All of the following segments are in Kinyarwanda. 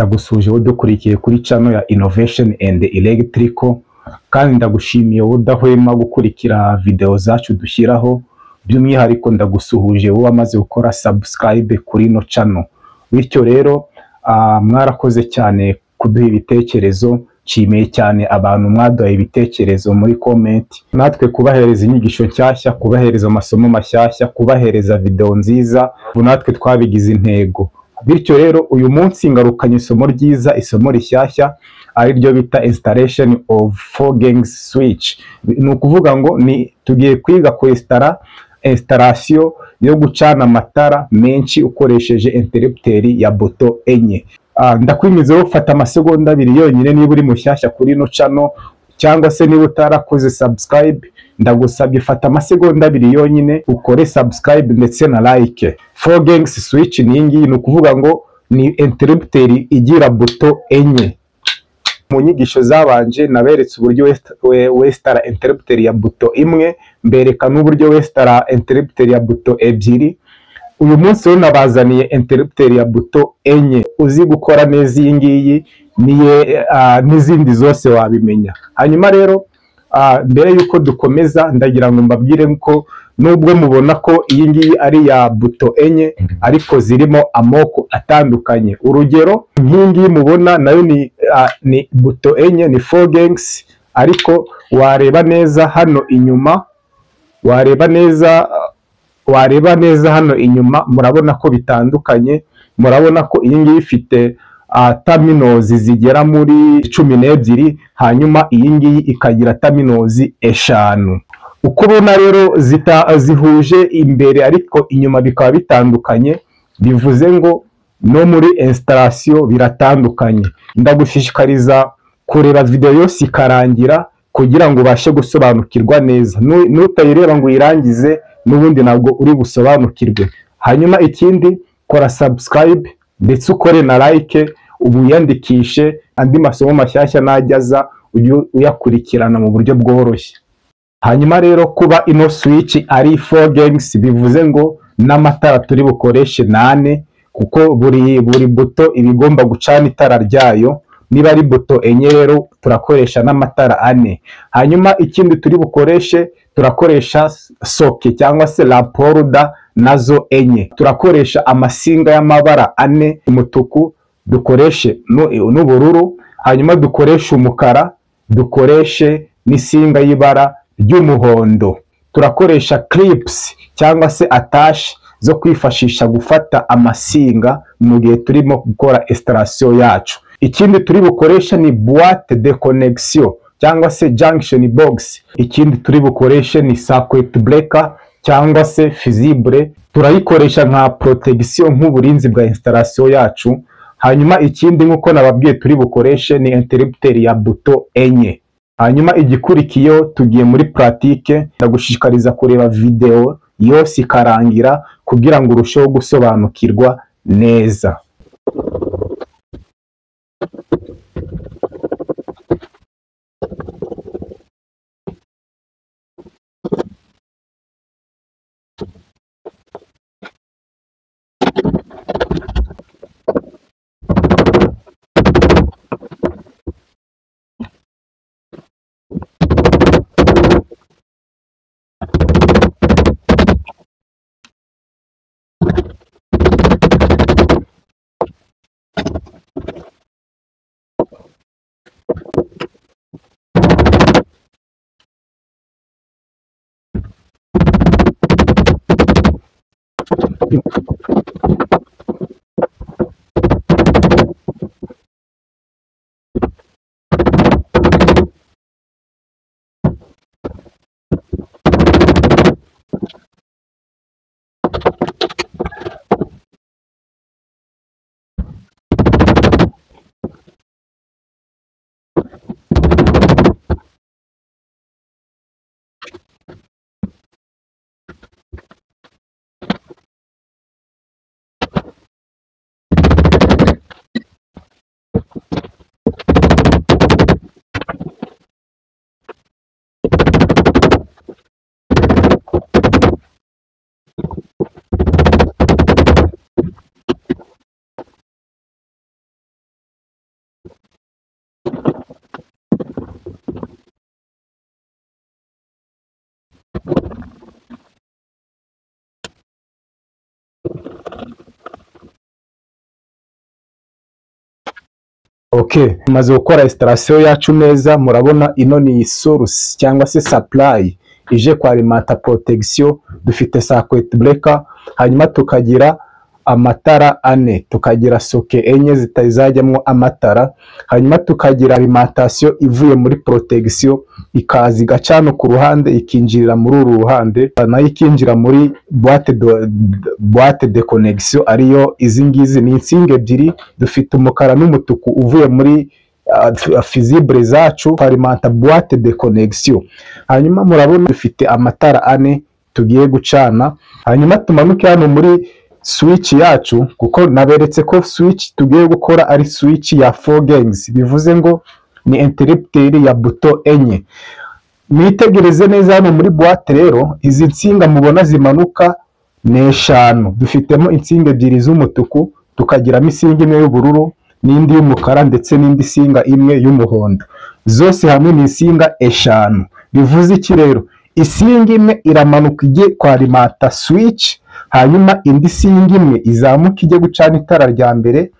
Ndagusuje wowe dukurikiye kuri channel ya Innovation and Electrical, kandi ndagushimiye wowe udahwema gukurikira video zacu dushyiraho. By'umwihariko ndagusuhuje wowe wamaze gukora subscribe kuri no channel. Bityo rero mwarakoze cyane kuduha ibitekerezo. Nshimiye cyane abantu mwaduhaye ibitekerezo muri comment, natwe kubahereza inyigisho nshyashya, kubahereza amasomo mashyashya, kubahereza video nziza, natwe twabigize intego. Bityo rero uyu munsi ngarukanye isomo ryiza, isomo rishyashya, ari ryo bita installation of four gangs switch. Ni ukuvuga ngo ni tugiye kwiga ku installation yo gucana amatara menshi ukoresheje interrupter ya buto enye. Ndakwimiza ufata amasegonda 2 yonyine niba uri mushyashya kuri no channel, cyangwa se niba utarakoze subscribe, ndagusabye fata amasegonda 2 yonyine ukore subscribe ndetse na like. Four gangs switch ni ukuvuga ngo ni interrupter igira buto enye. Mu nyigisho zabanje naberetse uburyo westara interrupter ya buto imwe, mbereka n'uburyo westara interrupter ya buto ebyiri. Uyu munsi rero nabazaniye interrupter ya buto enye uzi gukora neza. Iyi ngiyi niye n'izindi zose wabimenya. Hanyuma rero mbere yuko dukomeza, ndagira ngo mbabwire ko nubwo mubona ko iyi ngiyi ari ya buto enye, ariko zirimo amoko atandukanye. Urugero nk'iyi ngiyi mubona nayo ni buto enye, ni four gangs, ariko wareba neza hano inyuma, wareba neza hano inyuma, murabona ko bitandukanye. Murabona ko iyi ngiyi ifite terminals zigera muri 12, hanyuma iyi ngiyi ikagira terminals 5. Uko ubona rero zihuje imbere ariko inyuma bikaba bitandukanye, bivuze ngo no muri installation biratandukanye. Ndagushishikariza kureba video yose ikarangira kugira ngo ubashe gusobanukirwa neza. Nutayireba ngo irangize n'ubundi ntabwo uri busobanukirwe. Hanyuma ikindi, kora subscribe ndetse ukore na like, ubuyandikishe andi masomo mashyashya najyaza uyakurikirana mu buryo bworoshye. Hanyuma rero kuba ino switch ari four gangs, bivuze ngo n'amatara turi bukoreshe 8, kuko buri buto ibigomba gucana itara ryayo. Niba ari buto enye rero turakoresha n'amatara 4. Hanyuma ikindi turi bukoreshe, turakoresha soke cyangwa se lamp holder nazo enye. Turakoresha amasinga y'amabara 4, umutuku, dukoreshe n'ubururu, hanyuma dukoreshe umukara, dukoreshe n'isinga y'ibara ry'umuhondo. Turakoresha clips cyangwa se attache zo kwifashisha gufata amasinga mu gihe turimo gukora installation yacu. Ikindi turi bukoresha ni boîte de connexion cyangwa se junction box. Ikindi turi bukoreshe ni circuit breaker cyangwa se fusible, turayikoresha nka protection nk'uburinzi bwa installation yacu. Hanyuma ikindi nk'uko nababwiye turi bukoreshe ni interrupter ya buto enye. Hanyuma igikurikiyeho tugiye muri pratique. Ndagushishikariza kureba video yose ikarangira kugira ngo urusheho gusobanukirwa neza. Okay, tumaze gukora installation yacu neza. Murabona ino ni source cyangwa se supply ije kwa alimenta protection. Dufite circuit breaker, hanyuma tukagira amatara ane, tukagira soke enye zitazajyamo amatara, hanyuma tukagira alimentation ivuye muri protection ikaza igacana ku ruhande ikinjirira muri uru ruhande, nayo ikinjira muri boîte de connexion ariyo izi ngizi. Ni insinga ebyiri, dufite umukara n'umutuku uvuye muri fusible zacu alimenta boîte de connexion. Hanyuma murabona dufite amatara ane tugiye gucana, hanyuma tumanuke hano muri switch yacu, kuko naberetse ko switch tugiye gukora ari switch ya 4 gangs, bivuze ngo ni interrupter ya buto enye. Mwitegereze neza hano muri boîte rero, izi nsinga mubona zimanuka ni eshanu. Dufitemo insinga ebyiri z'umutuku, tukagiramo insinga imwe y'ubururu n'indi y'umukara ndetse n'indi singa imwe y'umuhondo. Zose hamwe ni insinga eshanu. Bivuze iki rero? Isinga imwe iramanuka ijye kwa alimenta switch, hanyuma indi singa imwe izamuka ijye gucana itara rya mbere,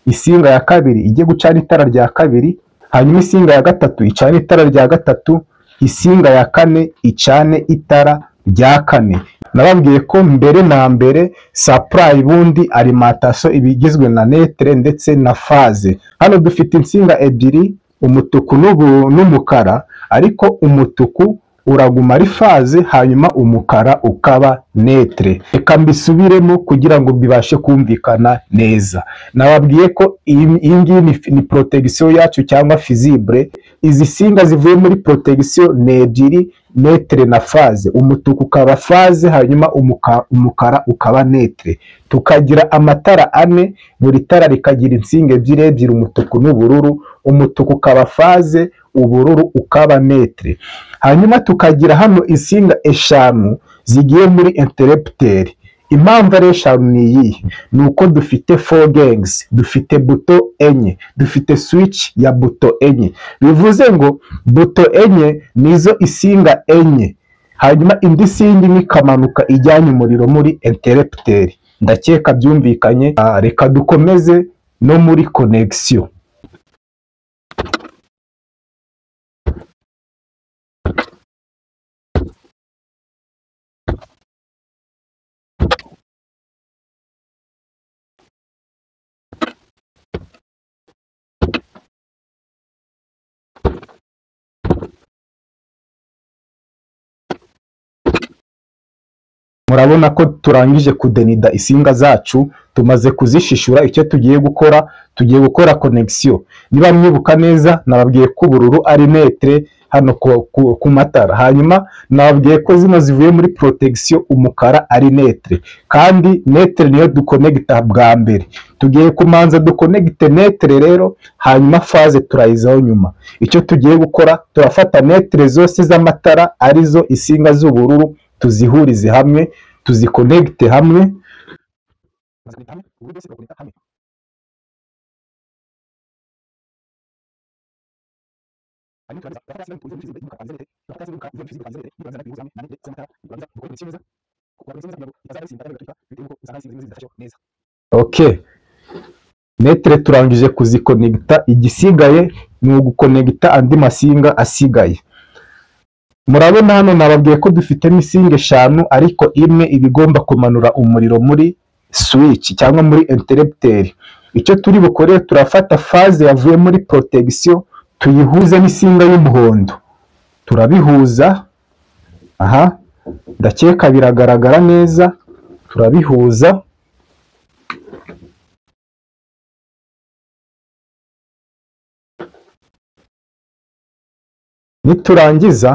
isinga ya kabiri ijye gucana itara rya kabiri, hanyuma isinga ya gatatu icane itara rya gatatu, isinga ya kane icane itara rya kane. Nababwiye ko mbere na mbere supply bundi alimentation ibigizwe na netre ndetse na phase. Hano dufite insinga ebyiri, umutuku n'umukara, ariko umutuku uraguma ari phase hanyuma umukara ukaba netre. Reka mbisubiremo kugira ngo bibashe kumvikana neza. Nababwiye ko iyi ngiyi ni protection yacu cyangwa fusible. Izi singa zivuye muri protection ni ebyiri, netre na phase. Umutuku ukaba phase hanyuma umukara ukaba netre. Tukagira amatara ane, buri tara rikagira insinga ebyiri, umutuku n'ubururu. Umutuku ukaba phase, ubururu ukaba netre. Hanyuma tukagira hano insinga eshanu zigiye muri interrupter. Impamvu ari eshanu ni iyi, ni uko dufite 4 gangs, dufite buto enye, dufite switch ya buto enye. Bivuze ngo buto enye nizo isinga enye, hanyuma indi singa imwe ikamanuka ijyanye umuriro muri interrupter. Ndakeka byumvikanye. Reka dukomeze no muri connection. Murabona ko turangije kudenida isinga zacu, tumaze kuzishishura. Icyo tugiye gukora connection. Niba mwibuka neza, nababwiye ko ubururu ari netre hano ku matara, hanyuma nababwiye ko zino zivuye muri protection umukara ari netre, kandi netre niyo duconnecta bwa mbere. Tugiye kumanza duconnecte netre rero, hanyuma phase turayizaho nyuma. Icyo tugiye gukora, turafata netre zose z'amatara arizo isinga z'ubururu, tuzihurize hamwe, tuzikonegite hamwe. Okay, netre turangije kuzikonegita, igisigaye ni ugukonegita andi masinga asigaye. Murabona hano nababwiye ko dufitemo insinga eshanu, ariko imwe ibigomba kumanura umuriro muri switch cyangwa muri interrupter. Icyo turi bukore, turafata phase yavuye muri protection tuyihuze n'isinga y'umuhondo, turabihuza. Aha, ndakeka biragaragara neza. Turabihuza. Niturangiza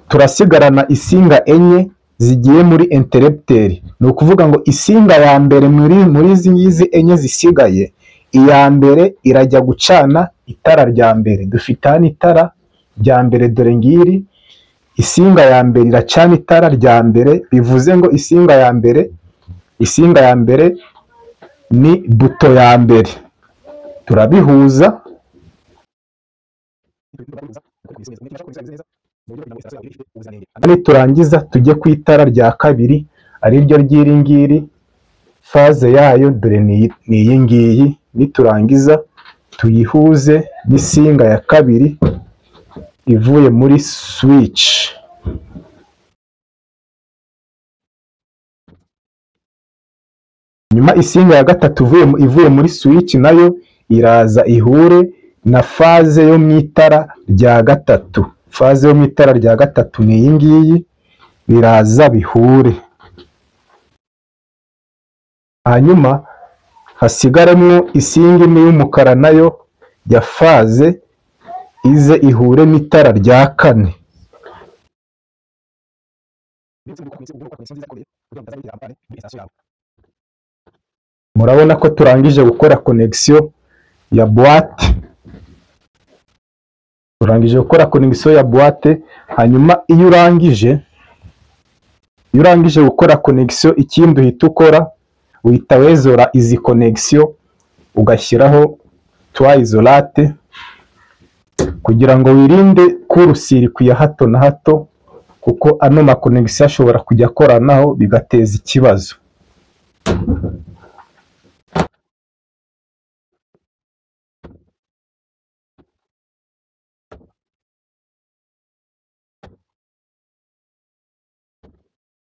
turasigarana isinga enye zigiye muri interrupter. Ni ukuvuga ngo isinga ya mbere muri izi enye zisigaye, iya mbere irajya gucana itara rya mbere. Dufite hano itara rya mbere, dore ngiri. Isinga ya mbere iracana itara rya mbere, bivuze ngo isinga ya mbere ni buto ya mbere. Turabihuza. Turangiza tujye ku itara rya kabiri, ari ryo ry'iri ngiri. Phase yayo dore ni iyi ngiyi. Niturangiza tuyihuze n'isinga ya kabiri ivuye muri switch. Nyuma isinga ya gatatu ivuye muri switch nayo iraza ihure na faze yo mu itara rya gatatu. Faze yo mu itara rya gatatu ni iyi ngiyi, biraza bihure. Hanyuma hasigaremwo isinga imwe y'umukara nayo ya faze ize ihure n'itara rya kane. Murabona ko turangije gukora connection ya boîte. Turangije gukora connection ya boîte. Hanyuma iyo urangije gukora connection, ikindi uhita ukora uhita wezora izi connection ugashyiraho trois isolate kugira ngo wirinde kurusirikwi ya hato na hato, kuko ano ma connection ashobora kujya akoranaho bigateza ikibazo.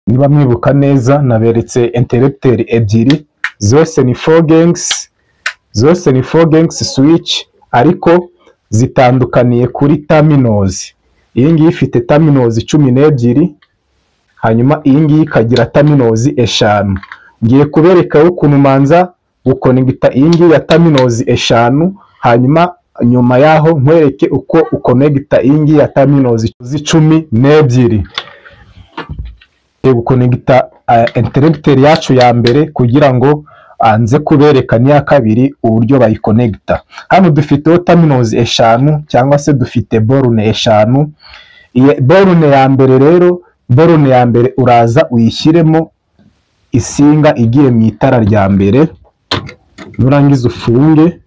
Niba mwibuka neza naberetse interrupteur ebyiri, zose ni 4 gangs switch, ariko zitandukaniye kuri terminals. Iyi ngiyi ifite terminals 12, hanyuma iyi ngiyi ikagira terminals 5. Ngiye kubereka ukuntu manza gukonegita iyi ngiyi ya terminals 5, hanyuma nyuma yaho nkwereke uko ukonegita iyi ngiyi ya terminals 12. Gukonegita interrupteur yacu ya mbere kugira ngo anze kubereka n'iya kabiri uburyo bayikonegita. Hano dufiteho terminals 5 cyangwa se dufite borne 5. Iyi borne ya mbere rero, borne ya mbere uraza uyishyiremo isinga igiye mu itara rya mbere, nurangiza ufunge.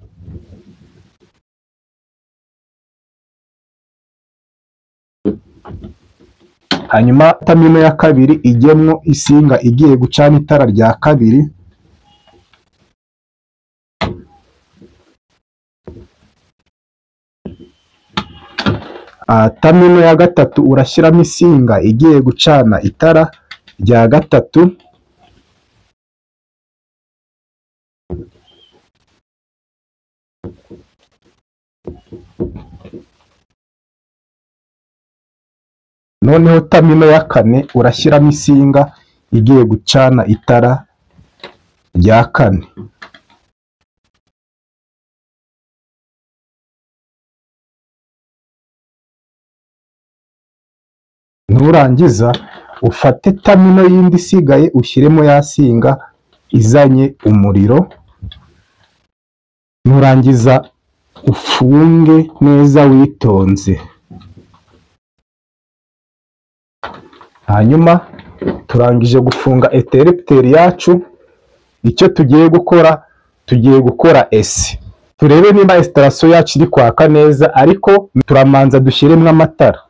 Hanyuma tamino ya kabiri ijyemwo isinga igiye gucana itara rya kabiri. Tamino ya gatatu urashyiramo isinga igiye gucana itara rya gatatu. Noneho tamino ya kane urashyiramo isinga igiye gucana itara rya kane. Nurangiza ufate tamino yindi isigaye ushyiremo ya singa izanye umuriro. Nurangiza ufunge neza witonze. Hanyuma turangije gufunga interrupteur yacu. Icyo tugiye gukora esi. Turebe niba installation yacu iri kwaka neza, ariko turamanza dushyiremo amatara.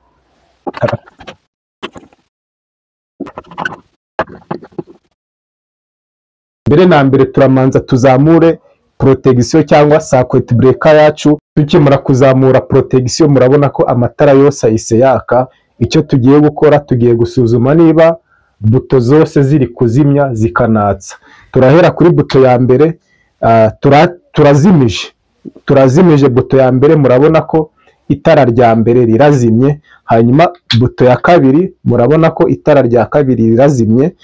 Mbere na mbere turamanza tuzamure protection cyangwa circuit breaker yacu. Tukimara kuzamura protection, murabona ko amatara yose ahise yaka. Icyo tugiye gukora, tugiye gusuzuma niba buto zose ziri kuzimya zikanatsa. Turahera kuri buto ya mbere. Turazimije buto ya mbere, murabona ko itara rya mbere rirazimye. Hanyuma buto ya kabiri, murabona ko itara rya kabiri rirazimye.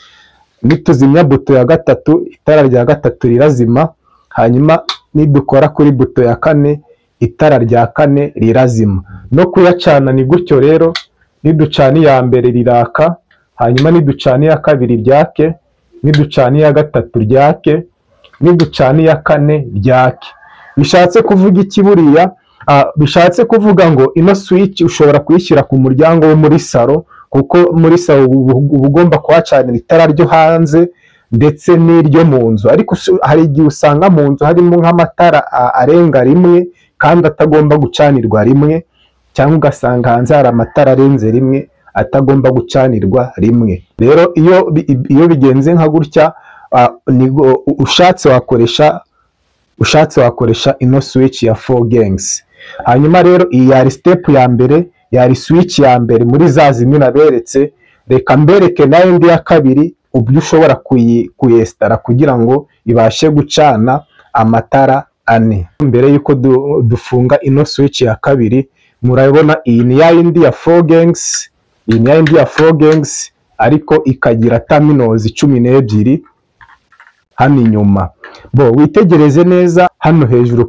Nituzimya buto ya gatatu, itara rya gatatu rirazima. Hanyuma nidukora kuri buto ya kane, itara rya kane rirazima. No kuyacana ni gutyo rero. Niducana iya mbere riraka, hanyuma niducana iya kabiri ryake, niducana iya gatatu ryake, niducana iya kane ryake. Bishatse kuvuga iki buriya? Bishatse kuvuga ngo ino switch ushobora kuyishyira ku muryango wo muri salo, kuko muri salo uba ugomba kuhacanira itara ryo hanze ndetse n'iryo mu nzu. Ariko hari igihe usanga mu nzu harimo nk'amatara arenga rimwe kandi atagomba gucanirwa rimwe, cyangwa ugasanga hanze hari amatara arenze rimwe atagomba gucanirwa rimwe. Rero iyo bigenze nka gutya, ushatse wakoresha ushatse wakoresha ino switch ya 4 gangs. Hanyuma rero iyi yari step ya mbere, yari switch ya mbere muri za zimwe naberetse. Reka mbereke nayo ndi ya kabiri ubyo ushobora kuyestara kugira ngo ibashe gucana amatara ane. Mbere yuko dufunga ino switch ya kabiri, murabona iyi ni ya yindi ya 4 gangs, iyi ni ya yindi ya 4 gangs ariko ikagira terminals 12 hano inyuma. Witegereze neza hano hejuru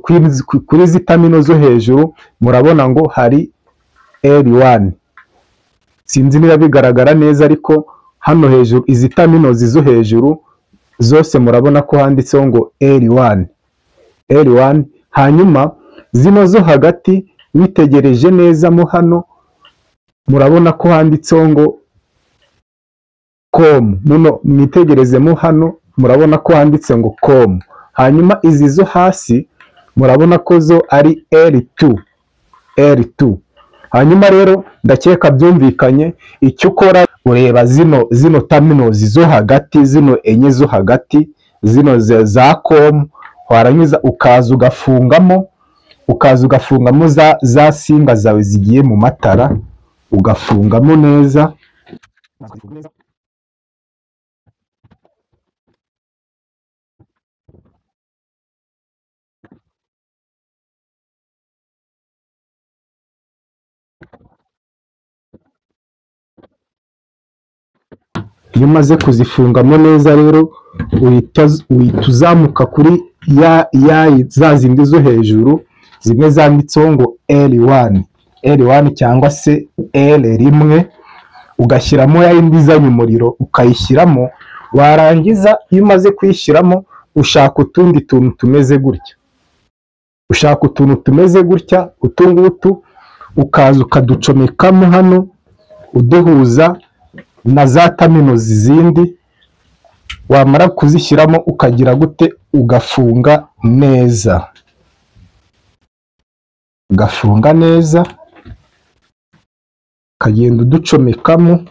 kuri izi terminals zo hejuru, murabona ngo hari L1. Sinzi niba bigaragara neza, ariko hano hejuru izi terminals zo hejuru zose murabona ko handitseho ngo L1. Hanyuma zino zo hagati witegereje neza mo hano murabona ko handitseho ngo COM. Muno mwitegerezemo hano murabona ko handitse ngo COM. Hanyuma izi zo hasi murabona ko zo ari L2. Hanyuma rero ndakeka byumvikanye. Icyo ukora ureba zino terminals zo hagati, zino enye zo hagati, zino za COM, warangiza ukaza ugafungamo za singa zawe zigiye mu matara, ugafungamo neza. Iyo umaze kuzifungamo neza rero uhita uzamuka kuri za zindi zo hejuru, zimwe zanditseho ngo L1 cyangwa se L1, ugashyiramo ya yindi izanye umuriro ukayishyiramo. Warangiza iyo umaze kuyishyiramo ushaka utundi tuntu tumeze gutya, utungutu ukaza ukaducomekamo hano uduhuza na za terminals zindi. Wamara kuzishyiramo ukagira gute, ugafunga neza, ukagenda uducomekamo.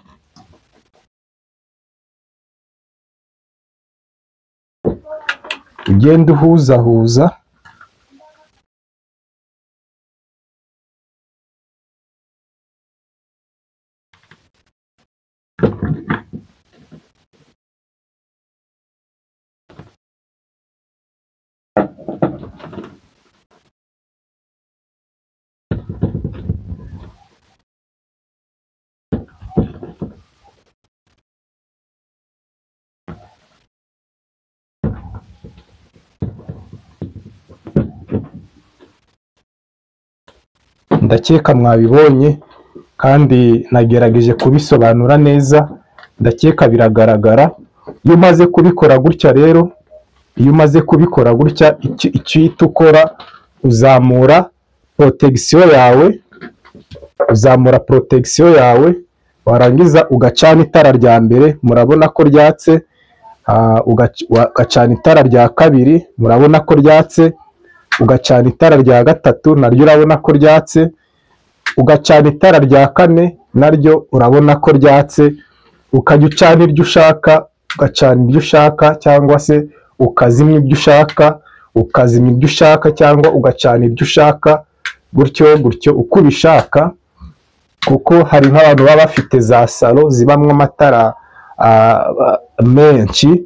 Ugenda uhuzahuza. Ndakeka mwabibonye kandi nagerageje kubisobanura neza, ndakeka biragaragara. Iyo umaze kubikora gutya rero, icyo uhita ukora uzamura protection yawe, warangiza ugacana itara rya mbere, murabona ko ryatse. Ugacana itara rya kabiri, murabona ko ryatse. Ugacana itara rya gatatu, naryo urabona ko ryatse. Ugacana itara rya kane, naryo urabona ko ryatse. Ukajya ucana iryo ushaka, ugacana iryo ushaka, cyangwa se ukazimya ibyo ushaka, cyangwa ugacana ibyo ushaka, gutyo uko ubishaka. Kuko hari nk'abantu baba bafite za salo zibamwo amatara menshi.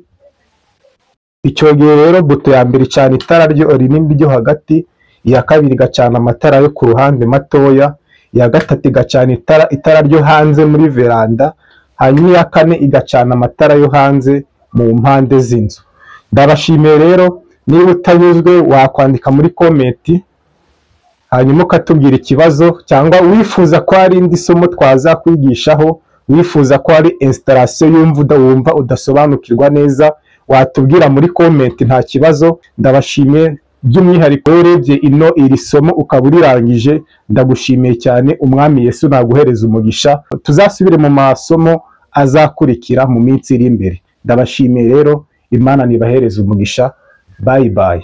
Icyo gihe rero buto ya mbere icana itara rinini ryo hagati, iya kabiri igacana amatara yo ku ruhande matoya, iya gatatu igacana itara ryo hanze muri veranda, hanyuma iya kane igacana amatara yo hanze mu mpande z'inzu. Ndabashimiye rero. Niba utanyuzwe wakwandika muri komenti, hanyuma ukatubwira ikibazo, cyangwa wifuza ko hari indi somo twazakwigishaho, wifuza ko hari installation wumva udasobanukirwa neza, watubwira muri komenti nta kibazo. Ndabashimiye by'umwihariko urebye iri somo ukaba urirangije, ndagushimiye cyane. Umwami Yesu naguhereza umugisha. Tuzasubire mu masomo azakurikira mu minsi iri imbere. Ndabashimiye rero, Imana nibahereza umugisha. Bye bye.